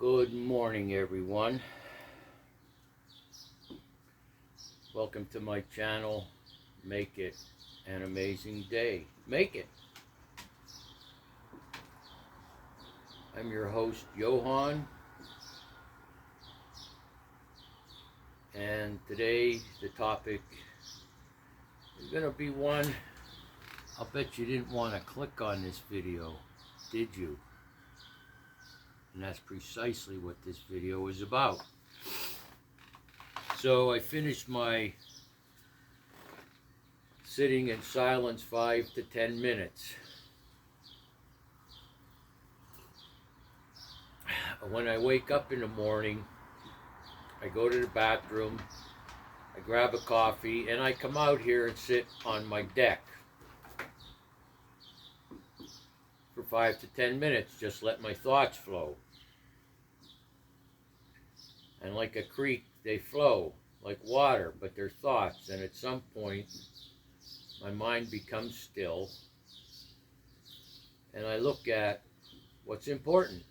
Good morning, everyone. Welcome to my channel. Make it an amazing day. Make it. I'm your host, Johan. And today the topic is going to be one, I'll bet you didn't want to click on this video, did you? And that's precisely what this video is about. So I finished my sitting in silence 5 to 10 minutes. When I wake up in the morning, I go to the bathroom, I grab a coffee, and I come out here and sit on my deck for 5 to 10 minutes, just let my thoughts flow. And like a creek, they flow like water, but they're thoughts. And at some point, my mind becomes still, and I look at what's important.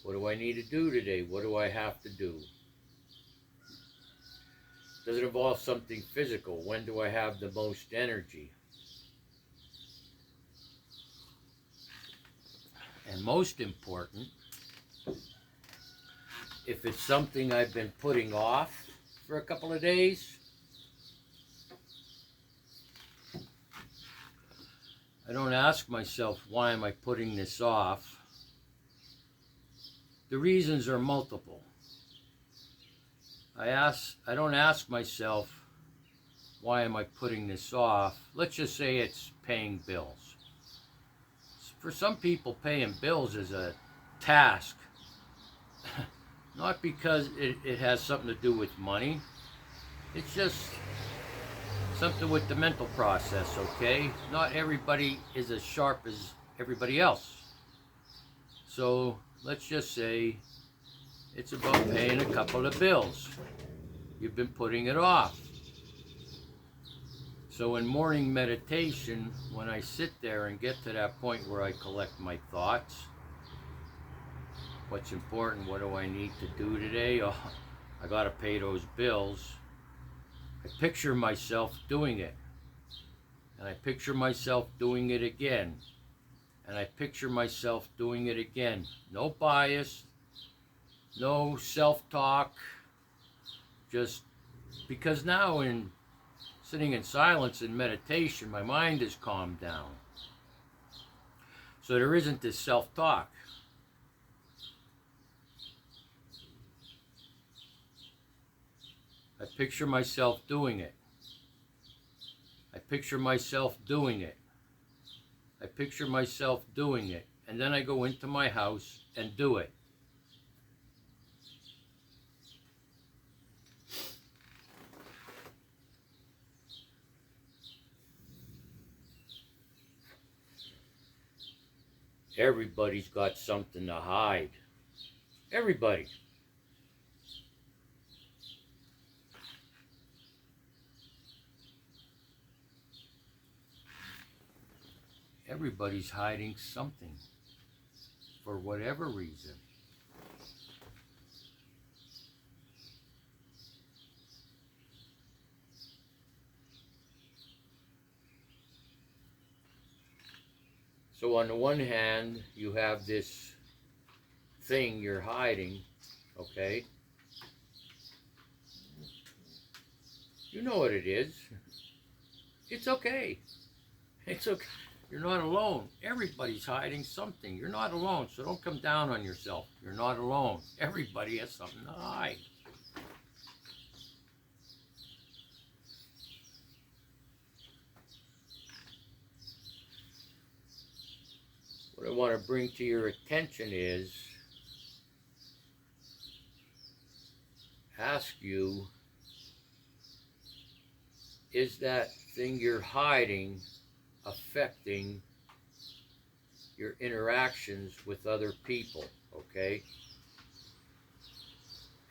What do I need to do today? What do I have to do? Does it involve something physical? When do I have the most energy? And most important, if it's something I've been putting off for a couple of days, I don't ask myself, why am I putting this off? The reasons are multiple. I don't ask myself, why am I putting this off? Let's just say it's paying bills. For some people, paying bills is a task. Not because it has something to do with money. It's just something with the mental process, okay? Not everybody is as sharp as everybody else. So let's just say it's about paying a couple of bills. You've been putting it off. So in morning meditation, when I sit there and get to that point where I collect my thoughts, what's important, what do I need to do today? Oh, I gotta pay those bills. I picture myself doing it. And I picture myself doing it again. And I picture myself doing it again. No bias, no self-talk, just because now in sitting in silence and meditation, my mind is calmed down. So there isn't this self-talk. I picture myself doing it. I picture myself doing it. I picture myself doing it. And then I go into my house and do it. Everybody's got something to hide. Everybody. Everybody's hiding something for whatever reason. So on the one hand, you have this thing you're hiding, okay? You know what it is. It's okay. It's okay. You're not alone. Everybody's hiding something. You're not alone, so don't come down on yourself. You're not alone. Everybody has something to hide. What I want to bring to your attention is, ask you, is that thing you're hiding affecting your interactions with other people, okay?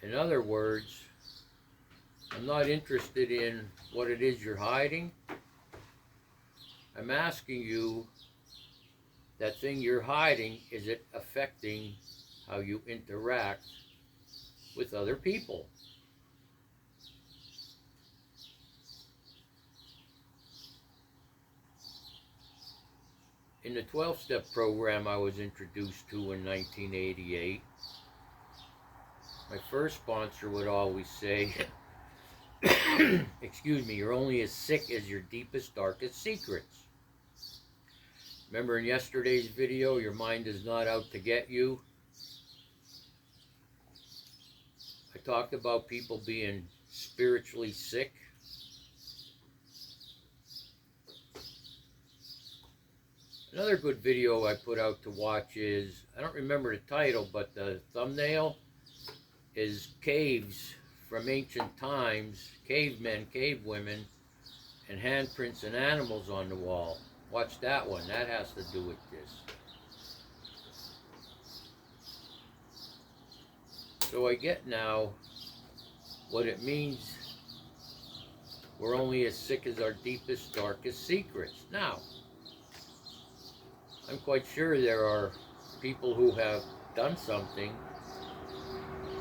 In other words, I'm not interested in what it is you're hiding. I'm asking you, that thing you're hiding, is it affecting how you interact with other people. In the 12-step program I was introduced to in 1988, my first sponsor would always say, excuse me, you're only as sick as your deepest, darkest secrets. Remember in yesterday's video, your mind is not out to get you? I talked about people being spiritually sick. Another good video I put out to watch is, I don't remember the title, but the thumbnail is caves from ancient times, cavemen, cavewomen, and handprints and animals on the wall. Watch that one. That has to do with this. So I get now what it means. We're only as sick as our deepest, darkest secrets. Now, I'm quite sure there are people who have done something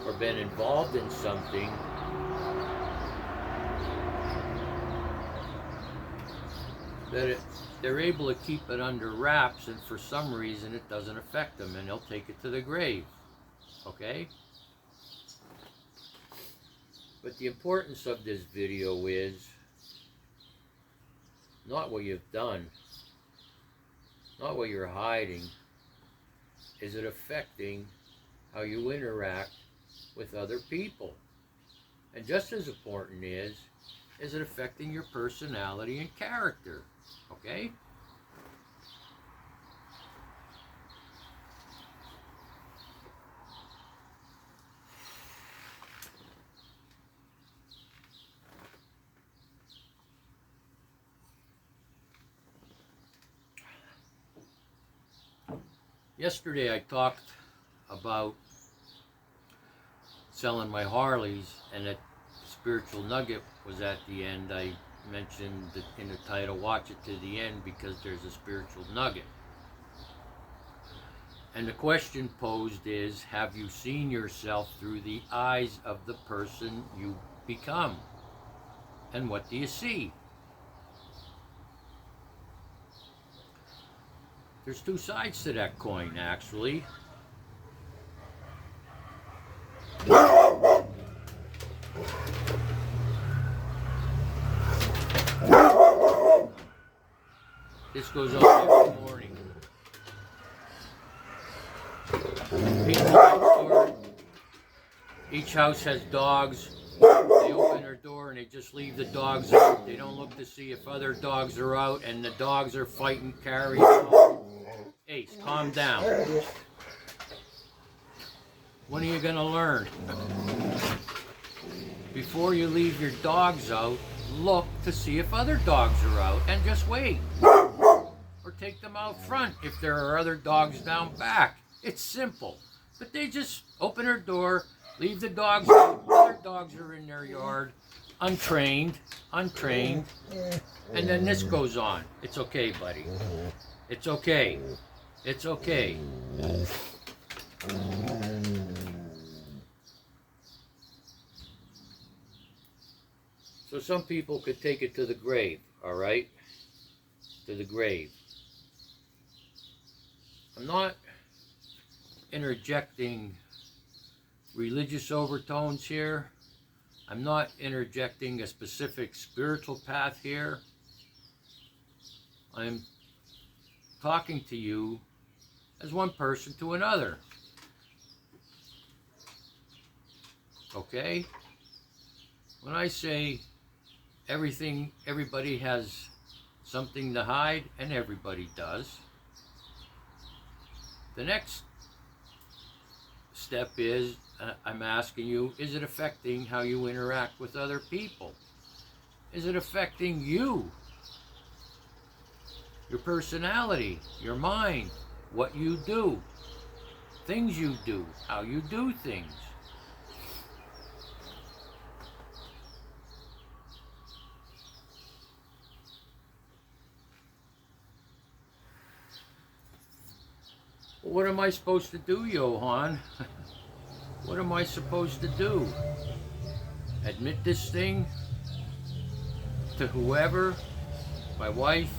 or been involved in something that they're able to keep it under wraps, and for some reason it doesn't affect them, and they'll take it to the grave. Okay? But the importance of this video is not what you've done, not what you're hiding. Is it affecting how you interact with other people? And just as important is it affecting your personality and character? Okay? Yesterday I talked about selling my Harleys, and that spiritual nugget was at the end. I mentioned in the title, watch it to the end, because there's a spiritual nugget. And the question posed is, have you seen yourself through the eyes of the person you become? And what do you see? There's two sides to that coin, actually. This goes on every morning. Each house has dogs. They open their door and they just leave the dogs out. They don't look to see if other dogs are out, and the dogs are fighting, carrying on. Ace, calm down. When are you going to learn? Before you leave your dogs out, look to see if other dogs are out, and just wait. Or take them out front if there are other dogs down back. It's simple. But they just open their door, leave the dogs out. Other dogs are in their yard, untrained, and then this goes on. It's okay, buddy. It's okay. It's okay. So some people could take it to the grave, all right? To the grave. I'm not interjecting religious overtones here. I'm not interjecting a specific spiritual path here. I'm talking to you as one person to another. Okay? When I say everybody has something to hide, and everybody does, the next step is, I'm asking you, is it affecting how you interact with other people? Is it affecting you? Your personality, your mind, what you do, things you do, how you do things. Well, what am I supposed to do, Johann? What am I supposed to do? Admit this thing to whoever? My wife,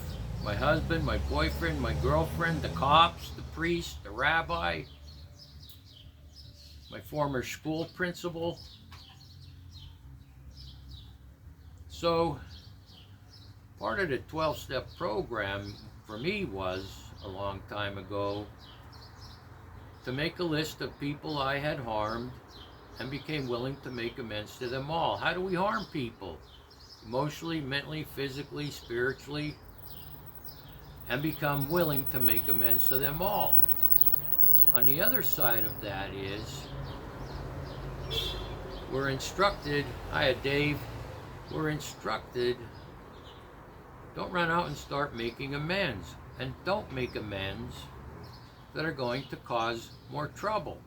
my husband, my boyfriend, my girlfriend, the cops, the priest, the rabbi, my former school principal. So, part of the 12-step program for me was, a long time ago, to make a list of people I had harmed and became willing to make amends to them all. How do we harm people? Emotionally, mentally, physically, spiritually, and become willing to make amends to them all. On the other side of that is, we're instructed, hiya Dave, we're instructed, don't run out and start making amends, and don't make amends that are going to cause more trouble.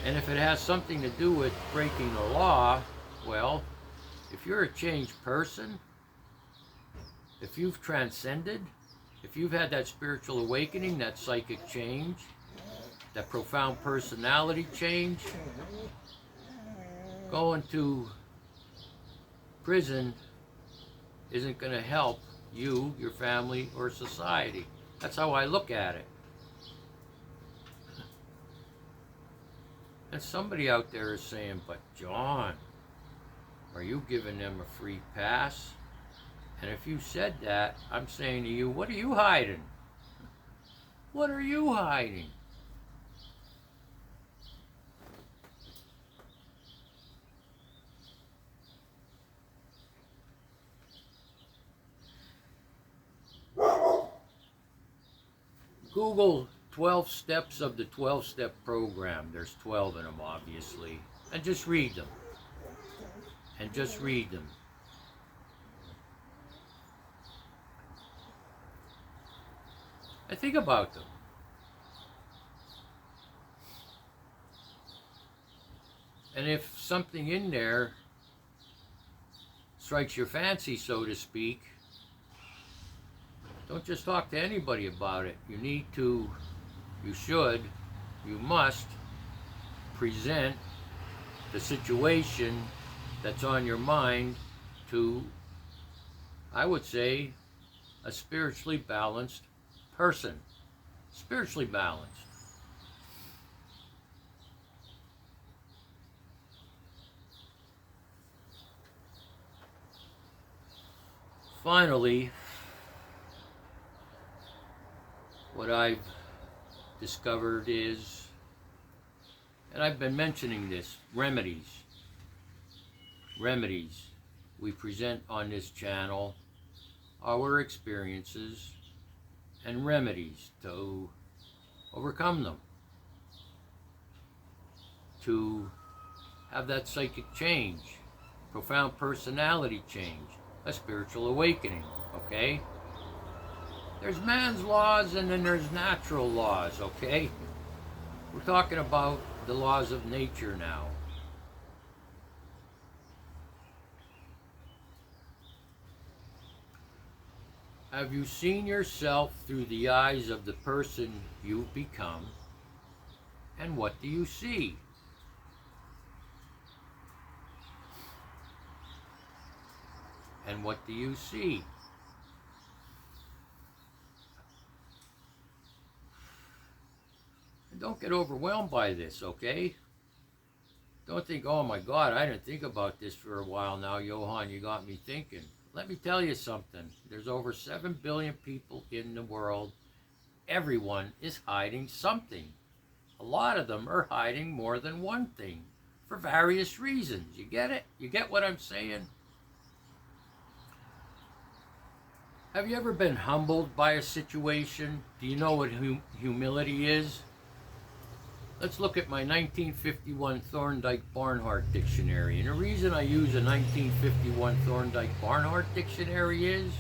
And if it has something to do with breaking the law, well, if you're a changed person, if you've transcended, if you've had that spiritual awakening, that psychic change, that profound personality change, going to prison isn't going to help you, your family, or society. That's how I look at it. And somebody out there is saying, but John, are you giving them a free pass? And if you said that, I'm saying to you, what are you hiding? What are you hiding? Google 12 steps of the 12-step program. There's 12 of them, obviously. And just read them. And just read them. And think about them. And if something in there strikes your fancy, so to speak, don't just talk to anybody about it. You need to, you should, you must present the situation that's on your mind to, I would say, a spiritually balanced person. Spiritually balanced. Finally, what I've discovered is, and I've been mentioning this, remedies. Remedies. We present on this channel our experiences and remedies to overcome them. To have that psychic change, profound personality change, a spiritual awakening, okay? There's man's laws and then there's natural laws, okay? We're talking about the laws of nature now. Have you seen yourself through the eyes of the person you've become? And what do you see? And what do you see? And don't get overwhelmed by this, okay? Don't think, oh my God, I didn't think about this for a while now, Johann, you got me thinking. Let me tell you something. There's over 7 billion people in the world. Everyone is hiding something. A lot of them are hiding more than one thing for various reasons. You get it? You get what I'm saying? Have you ever been humbled by a situation? Do you know what humility is? Let's look at my 1951 Thorndike-Barnhart dictionary. And the reason I use a 1951 Thorndike-Barnhart dictionary is,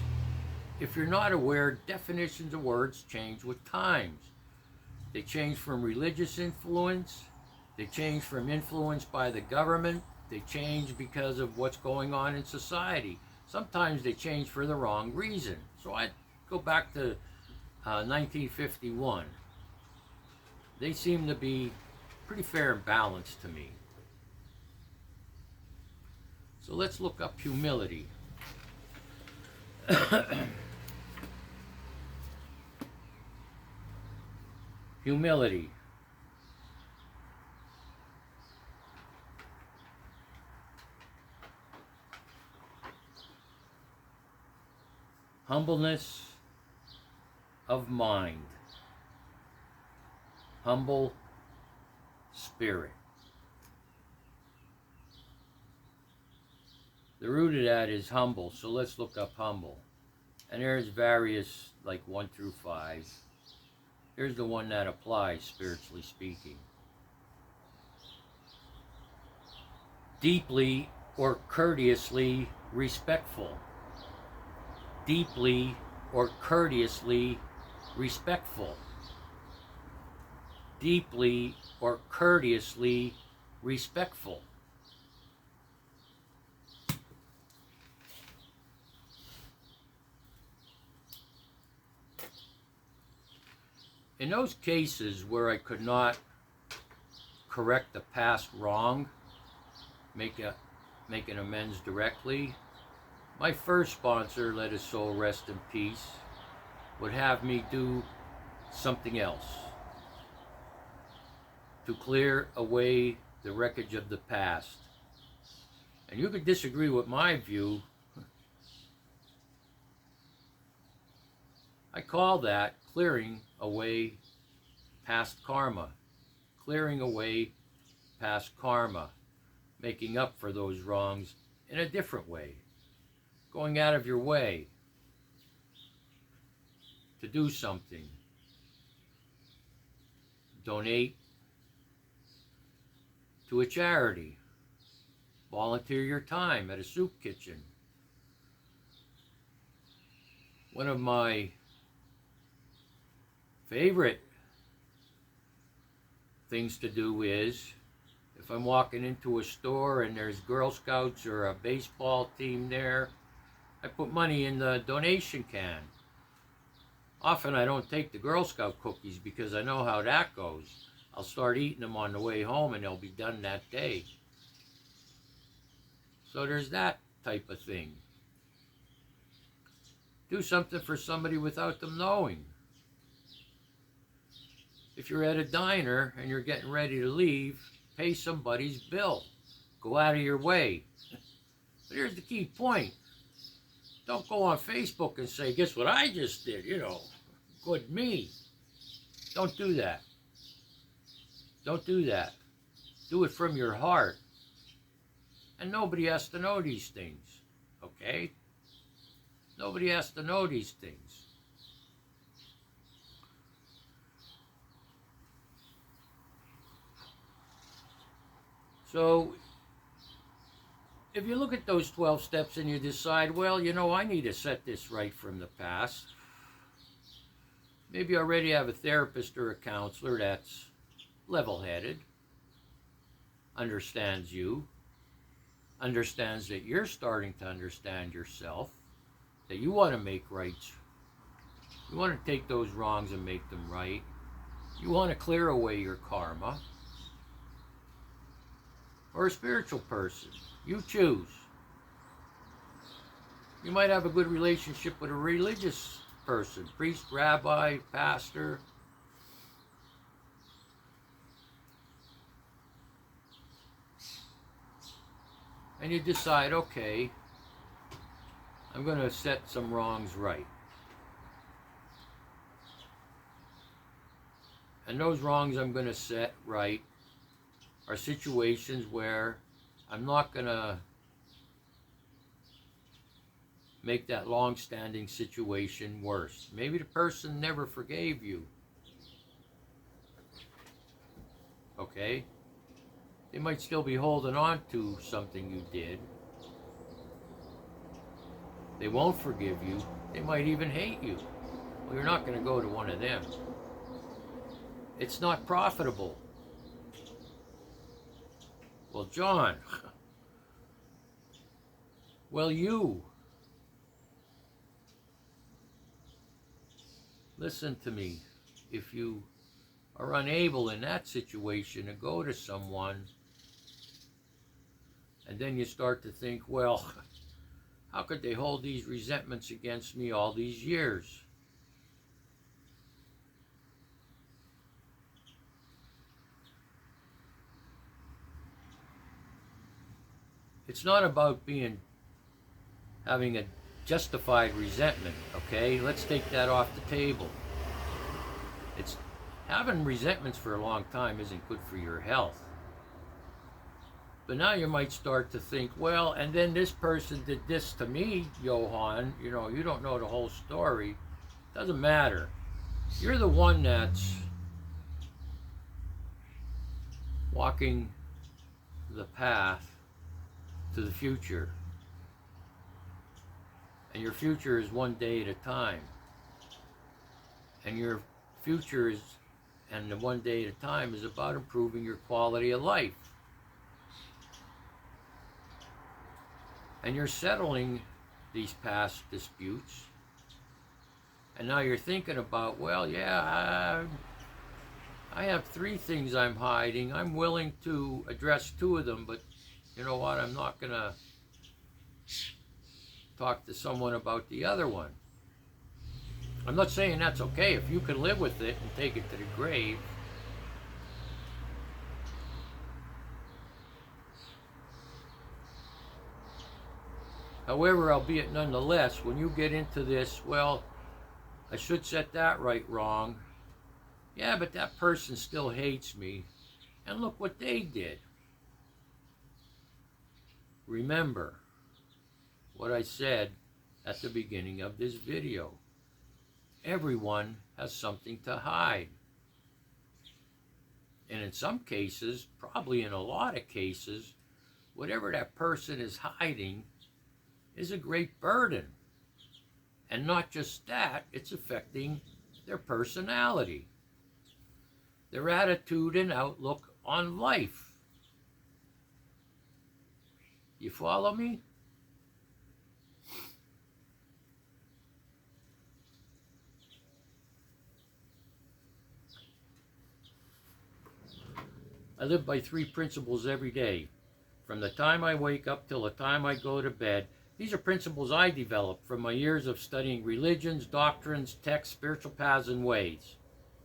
if you're not aware, definitions of words change with times. They change from religious influence, they change from influence by the government, they change because of what's going on in society. Sometimes they change for the wrong reason. So I go back to 1951. They seem to be pretty fair and balanced to me. So let's look up humility. Humility. Humbleness of mind. Humble spirit. The root of that is humble, so let's look up humble. And there's various, like 1 through 5. Here's the one that applies, spiritually speaking. Deeply or courteously respectful. Deeply or courteously respectful. Deeply or courteously respectful. In those cases where I could not correct the past wrong, make an amends directly, my first sponsor, let his soul rest in peace, would have me do something else to clear away the wreckage of the past. And you could disagree with my view. I call that clearing away past karma. Clearing away past karma. Making up for those wrongs in a different way. Going out of your way to do something. Donate to a charity. Volunteer your time at a soup kitchen. One of my favorite things to do is, if I'm walking into a store and there's Girl Scouts or a baseball team there, I put money in the donation can. Often I don't take the Girl Scout cookies because I know how that goes. I'll start eating them on the way home and they'll be done that day. So there's that type of thing. Do something for somebody without them knowing. If you're at a diner and you're getting ready to leave, pay somebody's bill. Go out of your way. But here's the key point. Don't go on Facebook and say, guess what I just did, good me. Don't do that. Don't do that. Do it from your heart. And nobody has to know these things, okay? Nobody has to know these things. So, if you look at those 12 steps and you decide, well, I need to set this right from the past. Maybe you already have a therapist or a counselor that's level-headed, understands you, understands that you're starting to understand yourself, that you want to make rights. You want to take those wrongs and make them right. You want to clear away your karma. Or a spiritual person. You choose. You might have a good relationship with a religious person, priest, rabbi, pastor. And you decide, okay, I'm going to set some wrongs right. And those wrongs I'm going to set right are situations where I'm not going to make that long-standing situation worse. Maybe the person never forgave you. Okay? They might still be holding on to something you did. They won't forgive you. They might even hate you. Well, you're not going to go to one of them. It's not profitable. Well, John, well, you listen to me. If you are unable in that situation to go to someone, and then you start to think, well, how could they hold these resentments against me all these years? It's not about having a justified resentment, okay? Let's take that off the table. It's having resentments for a long time isn't good for your health. But now you might start to think, well, and then this person did this to me, Johan. You know, you don't know the whole story. Doesn't matter. You're the one that's walking the path to the future. And your future is one day at a time. And your future is, and the one day at a time, is about improving your quality of life. And you're settling these past disputes. And now you're thinking about, well, yeah, I have 3 things I'm hiding. I'm willing to address 2 of them, but you know what? I'm not going to talk to someone about the other one. I'm not saying that's okay. If you can live with it and take it to the grave. However, albeit nonetheless, when you get into this, well, I should set that right wrong. Yeah, but that person still hates me. And look what they did. Remember what I said at the beginning of this video. Everyone has something to hide. And in some cases, probably in a lot of cases, whatever that person is hiding is a great burden. And not just that, it's affecting their personality, their attitude and outlook on life. You follow me? I live by 3 principles every day. From the time I wake up till the time I go to bed. These are principles I developed from my years of studying religions, doctrines, texts, spiritual paths, and ways.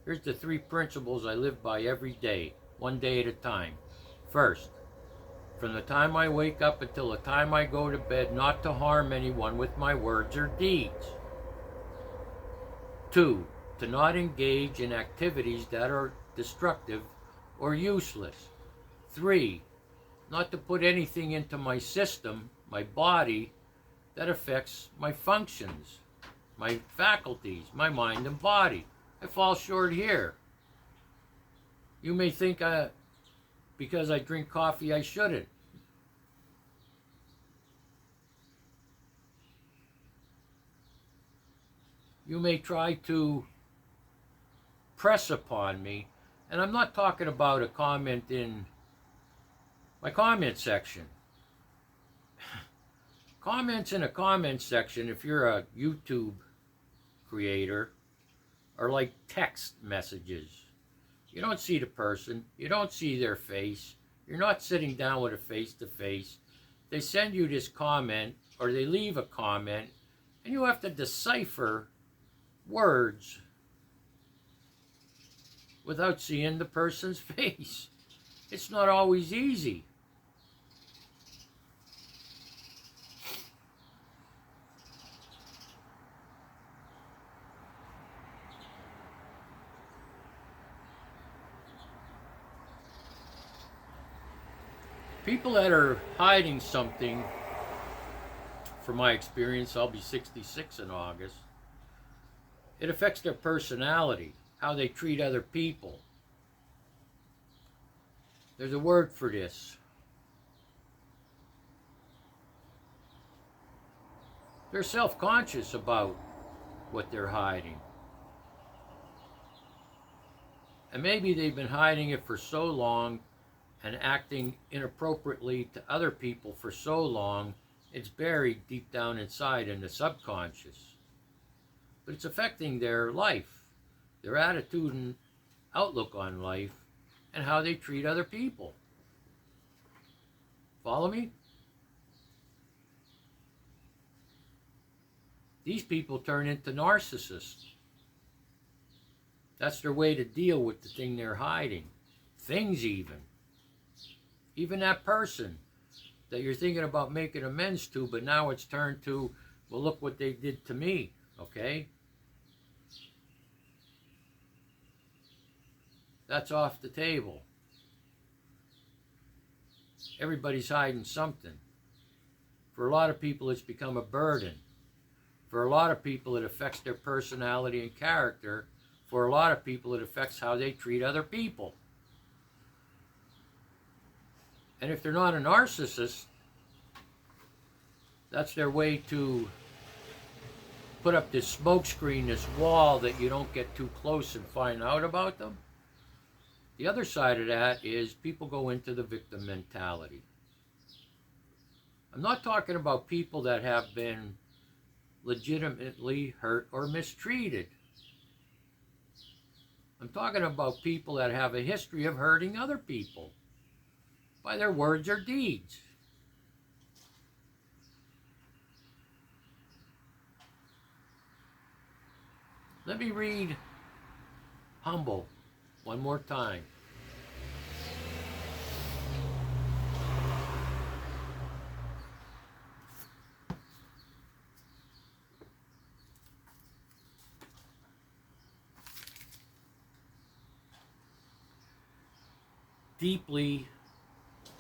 Here's the 3 principles I live by every day, one day at a time. First, from the time I wake up until the time I go to bed, not to harm anyone with my words or deeds. 2, to not engage in activities that are destructive or useless. 3, not to put anything into my system, my body, that affects my functions, my faculties, my mind and body. I fall short here. You may think because I drink coffee I shouldn't. You may try to press upon me, and I'm not talking about a comment in my comment section. Comments in a comment section, if you're a YouTube creator, are like text messages. You don't see the person. You don't see their face. You're not sitting down with a face-to-face. They send you this comment, or they leave a comment, and you have to decipher words without seeing the person's face. It's not always easy. People that are hiding something, from my experience, I'll be 66 in August, it affects their personality, how they treat other people. There's a word for this. They're self-conscious about what they're hiding. And maybe they've been hiding it for so long and acting inappropriately to other people for so long, it's buried deep down inside in the subconscious. But it's affecting their life. their attitude and outlook on life, and how they treat other people. Follow me? These people turn into narcissists. That's their way to deal with the thing they're hiding. Things even. Even that person that you're thinking about making amends to, but now it's turned to, well, look what they did to me, okay? That's off the table. Everybody's hiding something. For a lot of people, it's become a burden. For a lot of people, it affects their personality and character. For a lot of people, it affects how they treat other people. And if they're not a narcissist, that's their way to put up this smoke screen, this wall that you don't get too close and find out about them. The other side of that is people go into the victim mentality. I'm not talking about people that have been legitimately hurt or mistreated. I'm talking about people that have a history of hurting other people by their words or deeds. Let me read Humble one more time. Deeply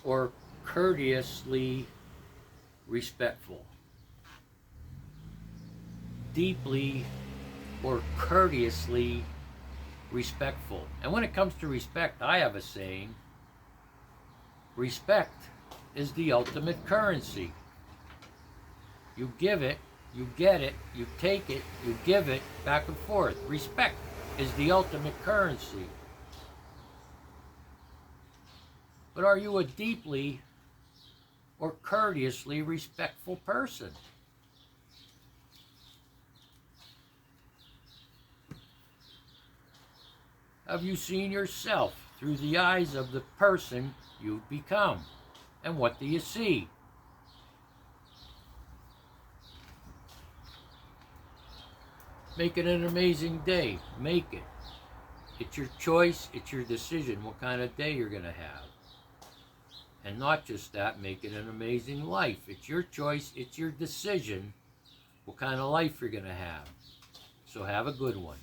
or courteously respectful. Deeply or courteously respectful. And when it comes to respect, I have a saying: respect is the ultimate currency. You give it, you get it, you take it, you give it, back and forth. Respect is the ultimate currency. But are you a deeply or courteously respectful person? Have you seen yourself through the eyes of the person you've become? And what do you see? Make it an amazing day. Make it. It's your choice. It's your decision what kind of day you're going to have. And not just that, make it an amazing life. It's your choice. It's your decision what kind of life you're going to have. So have a good one.